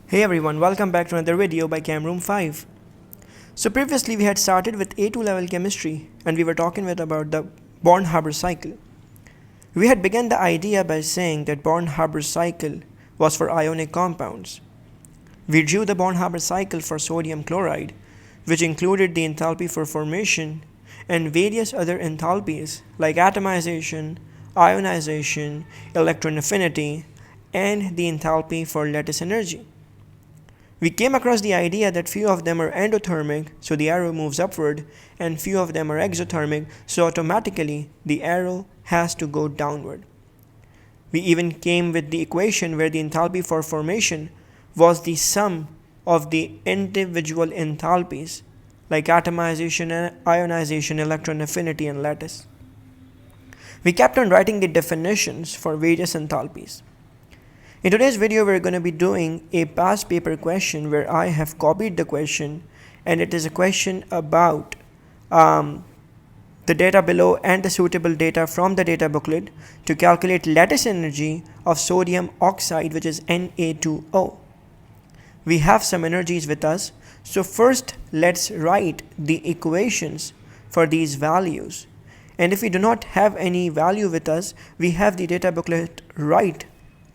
Hey everyone, welcome back to another video by Camroom 5. So previously we had started with A2 level chemistry and we were talking about the Born-Haber cycle. We had begun the idea by saying that Born-Haber cycle was for ionic compounds. We drew the Born-Haber cycle for sodium chloride, which included the enthalpy for formation and various other enthalpies like atomization, ionization, electron affinity, and the enthalpy for lattice energy. We came across the idea that few of them are endothermic, so the arrow moves upward, and few of them are exothermic, so automatically the arrow has to go downward. We even came with the equation where the enthalpy for formation was the sum of the individual enthalpies like atomization, ionization, electron affinity, and lattice. We kept on writing the definitions for various enthalpies. In today's video, we're going to be doing a past paper question where I have copied the question, and it is a question about the data below and the suitable data from the data booklet to calculate lattice energy of sodium oxide, which is Na2O. We have some energies with us, so first let's write the equations for these values. And if we do not have any value with us, we have the data booklet right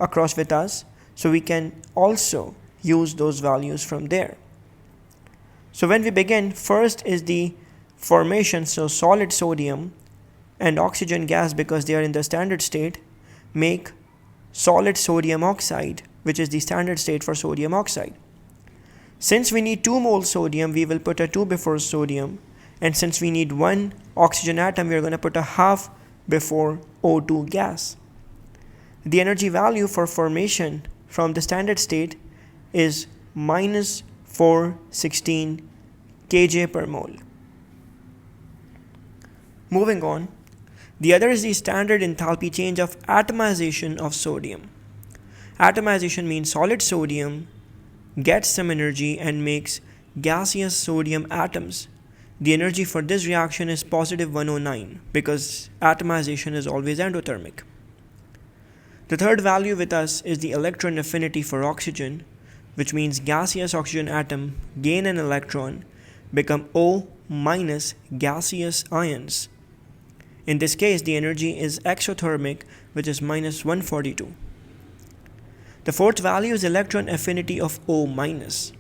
across with us, so we can also use those values from there. So when we begin, first is the formation, so solid sodium and oxygen gas, because they are in the standard state, make solid sodium oxide, which is the standard state for sodium oxide. Since we need 2 moles sodium, we will put a 2 before sodium, and since we need 1 oxygen atom, we are going to put a half before O2 gas. The energy value for formation from the standard state is minus 416 kJ per mole. Moving on, the other is the standard enthalpy change of atomization of sodium. Atomization means solid sodium gets some energy and makes gaseous sodium atoms. The energy for this reaction is positive 109 because atomization is always endothermic. The third value with us is the electron affinity for oxygen, which means gaseous oxygen atom gain an electron, become O minus gaseous ions. In this case, the energy is exothermic, which is minus 142. The fourth value is electron affinity of O minus.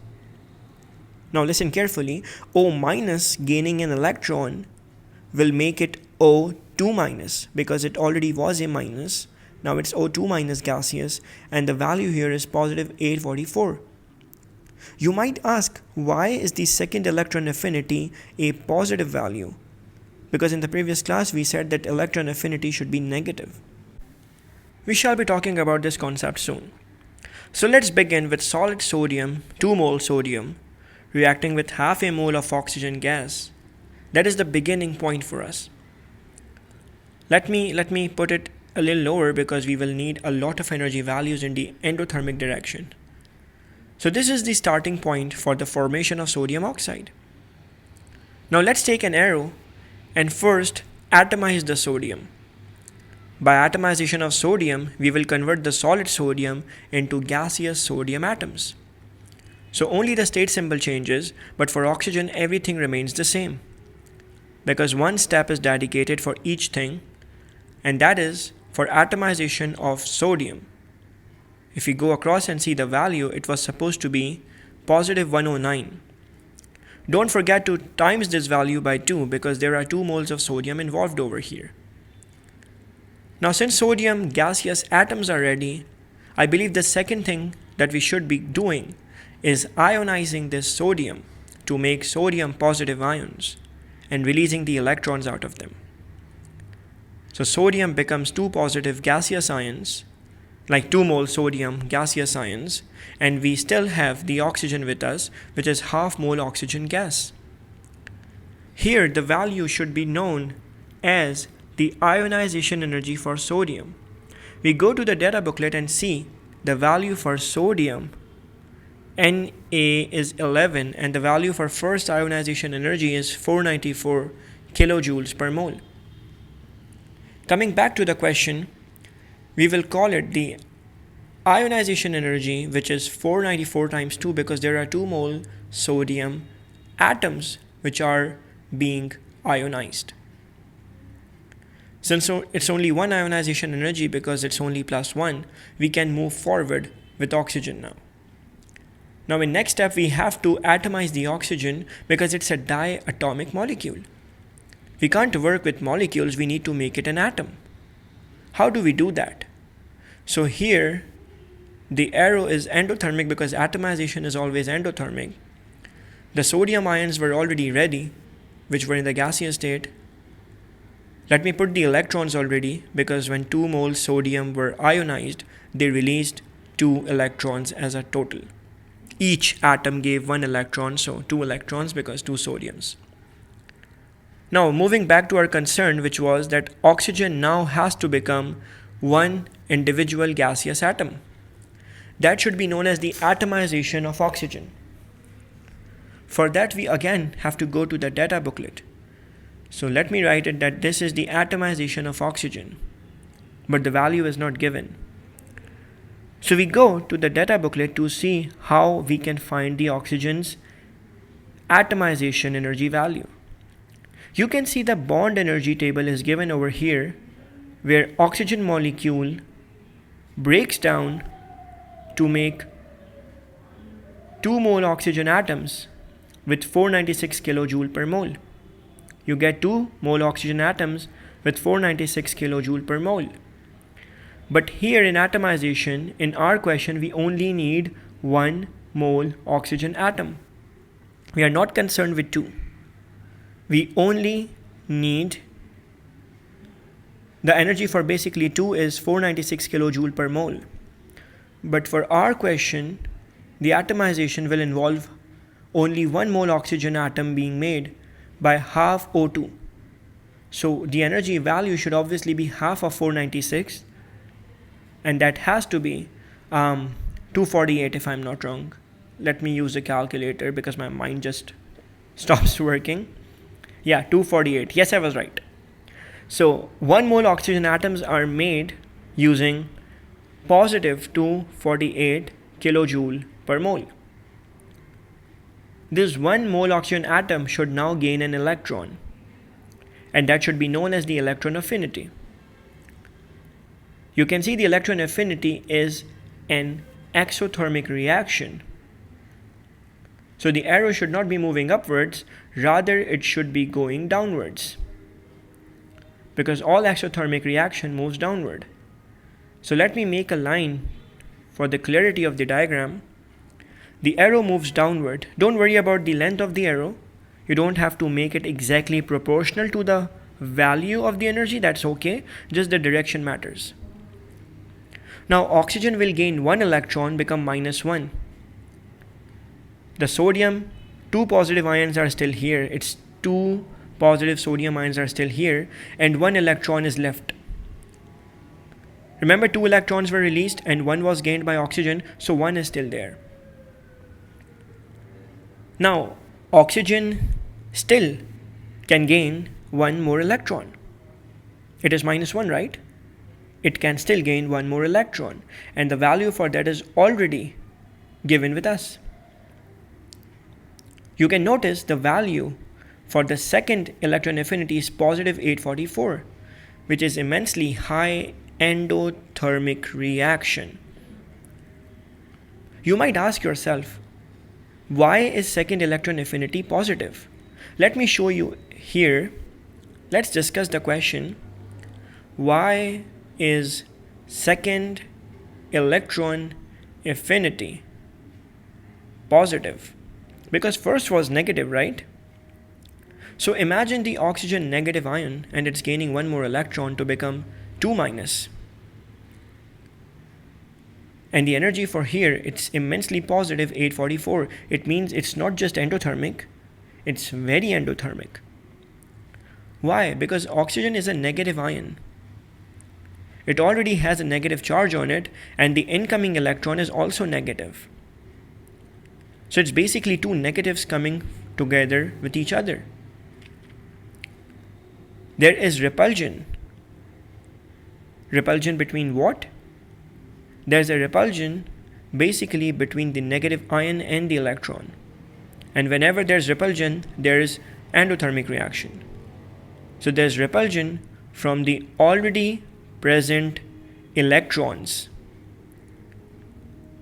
Now listen carefully, O minus gaining an electron will make it O2 minus because it already was a minus. Now it's O2 minus gaseous, and the value here is positive 844. You might ask, why is the second electron affinity a positive value? Because in the previous class we said that electron affinity should be negative. We shall be talking about this concept soon. So let's begin with solid sodium, 2 mole sodium, reacting with half a mole of oxygen gas. That is the beginning point for us. Let me put it a little lower because we will need a lot of energy values in the endothermic direction. So this is the starting point for the formation of sodium oxide. Now let's take an arrow and first atomize the sodium. By atomization of sodium, we will convert the solid sodium into gaseous sodium atoms. So only the state symbol changes, but for oxygen everything remains the same. Because one step is dedicated for each thing, and that is for atomization of sodium. If we go across and see the value, it was supposed to be positive 109. Don't forget to times this value by 2 because there are 2 moles of sodium involved over here. Now since sodium gaseous atoms are ready, I believe the second thing that we should be doing is ionizing this sodium to make sodium positive ions and releasing the electrons out of them. So sodium becomes 2 positive gaseous ions, like 2 mole sodium gaseous ions, and we still have the oxygen with us, which is half mole oxygen gas. Here the value should be known as the ionization energy for sodium. We go to the data booklet and see the value for sodium Na is 11 and the value for first ionization energy is 494 kilojoules per mole. Coming back to the question, we will call it the ionization energy, which is 494 times 2 because there are 2 mole sodium atoms which are being ionized. Since it's only one ionization energy because it's only +1, we can move forward with oxygen now. Now in next step, we have to atomize the oxygen because it's a diatomic molecule. We can't work with molecules, we need to make it an atom. How do we do that? So here, the arrow is endothermic because atomization is always endothermic. The sodium ions were already ready, which were in the gaseous state. Let me put the electrons already because when 2 moles sodium were ionized, they released 2 electrons as a total. Each atom gave 1 electron, so 2 electrons because 2 sodiums. Now moving back to our concern, which was that oxygen now has to become one individual gaseous atom. That should be known as the atomization of oxygen. For that, we again have to go to the data booklet. So let me write it that this is the atomization of oxygen, but the value is not given. So we go to the data booklet to see how we can find the oxygen's atomization energy value. You can see the bond energy table is given over here, where oxygen molecule breaks down to make 2 mole oxygen atoms with 496 kilojoule per mole. You get 2 mole oxygen atoms with 496 kilojoule per mole. But here in atomization, in our question, we only need 1 mole oxygen atom. We are not concerned with 2. We only need the energy for basically 2 is 496 kilojoule per mole. But for our question, the atomization will involve only 1 mole oxygen atom being made by half O2. So the energy value should obviously be half of 496, and that has to be 248 if I'm not wrong. Let me use a calculator because my mind just stops working. Yeah, 248. Yes, I was right. So 1 mole oxygen atoms are made using positive 248 kilojoule per mole. This 1 mole oxygen atom should now gain an electron, and that should be known as the electron affinity. You can see the electron affinity is an exothermic reaction. So the arrow should not be moving upwards, rather it should be going downwards, because all exothermic reaction moves downward. So let me make a line for the clarity of the diagram. The arrow moves downward. Don't worry about the length of the arrow. You don't have to make it exactly proportional to the value of the energy, that's okay, just the direction matters. Now oxygen will gain 1 electron, become -1. The sodium, 2 positive ions are still here. It's 2 positive sodium ions are still here, and 1 electron is left. Remember, 2 electrons were released and 1 was gained by oxygen, so 1 is still there. Now, oxygen still can gain 1 more electron. It is -1, right? It can still gain 1 more electron, and the value for that is already given with us. You can notice the value for the second electron affinity is positive 844, which is immensely high endothermic reaction. You might ask yourself, why is second electron affinity positive? Let me show you here. Let's discuss the question, why is second electron affinity positive? Because first was negative, right? So imagine the oxygen negative ion and it's gaining 1 more electron to become 2-. And the energy for here, it's immensely positive 844. It means it's not just endothermic, it's very endothermic. Why? Because oxygen is a negative ion. It already has a negative charge on it, and the incoming electron is also negative. So it's basically 2 negatives coming together with each other. There is repulsion. Repulsion between what? there's a repulsion basically between the negative ion and the electron. And whenever there's repulsion, there's endothermic reaction. So there's repulsion from the already present electrons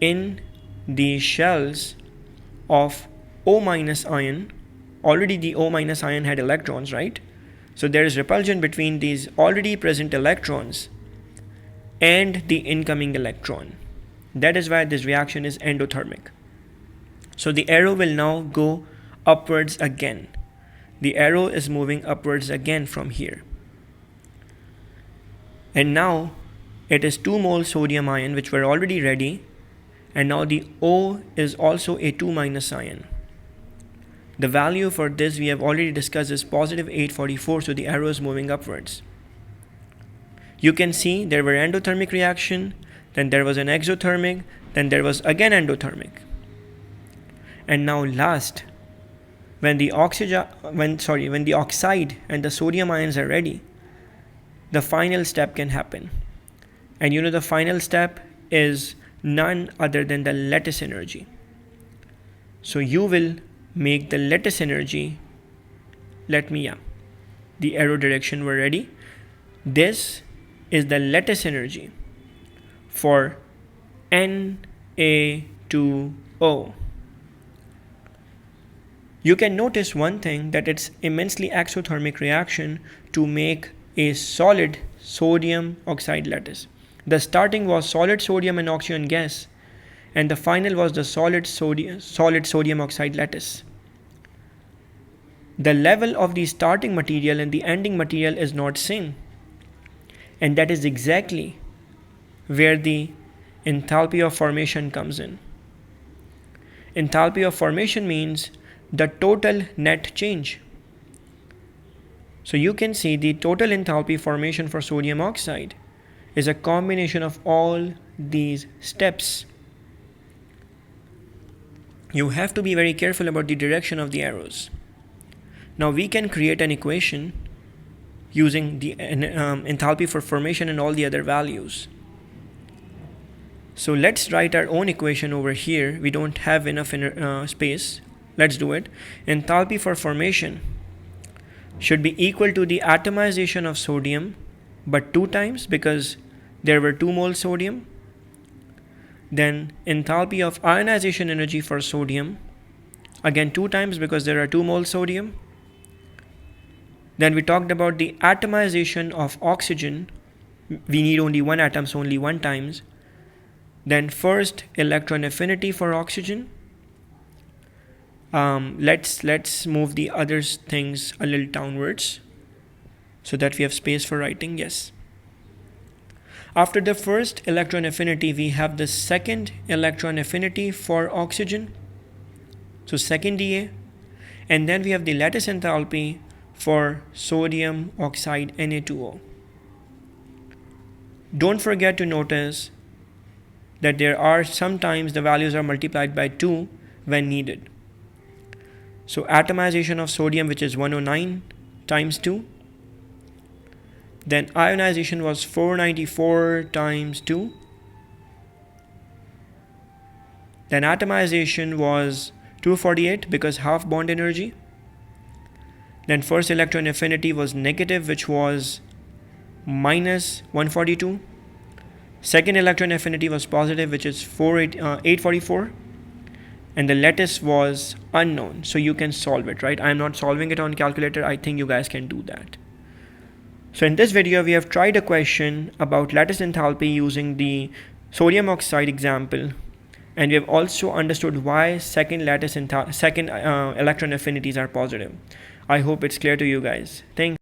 in the shells of O- ion. Already the O- ion had electrons, right? So there is repulsion between these already present electrons and the incoming electron. That is why this reaction is endothermic. So the arrow will now go upwards again. The arrow is moving upwards again from here. And now it is 2 mole sodium ion which were already ready, and now the O is also a 2- ion. The value for this we have already discussed is positive 844, so the arrow is moving upwards. You can see there were endothermic reaction, then there was an exothermic, then there was again endothermic. And now last, when the oxide and the sodium ions are ready, the final step can happen. And you know the final step is none other than the lattice energy. So you will make the lattice energy, the arrow direction were ready. This is the lattice energy for Na2O. You can notice one thing, that it's immensely exothermic reaction to make a solid sodium oxide lattice. The starting was solid sodium and oxygen gas, and the final was the solid sodium oxide lattice. The level of the starting material and the ending material is not same, and that is exactly where the enthalpy of formation comes in. Enthalpy of formation means the total net change. So you can see the total enthalpy formation for sodium oxide is a combination of all these steps. You have to be very careful about the direction of the arrows. Now we can create an equation using the enthalpy for formation and all the other values. So let's write our own equation over here. We don't have enough space. Let's do it. Enthalpy for formation should be equal to the atomization of sodium, but 2 times because there were 2 moles sodium. Then enthalpy of ionization energy for sodium, again 2 times because there are 2 moles sodium. Then we talked about the atomization of oxygen. We need only 1 atom, so only 1 times. Then first electron affinity for oxygen. Let's move the other things a little downwards so that we have space for writing. Yes. After the first electron affinity, we have the second electron affinity for oxygen. So second Da. And then we have the lattice enthalpy for sodium oxide Na2O. Don't forget to notice that there are sometimes the values are multiplied by 2 when needed. So atomization of sodium, which is 109 times 2. Then ionization was 494 times 2. Then atomization was 248 because half bond energy. Then first electron affinity was negative, which was minus 142. Second electron affinity was positive, which is 844. And the lattice was unknown, so you can solve it, right? I'm not solving it on calculator. I think you guys can do that. So in this video, we have tried a question about lattice enthalpy using the sodium oxide example, and we have also understood why second electron affinities are positive. I hope it's clear to you guys. Thanks.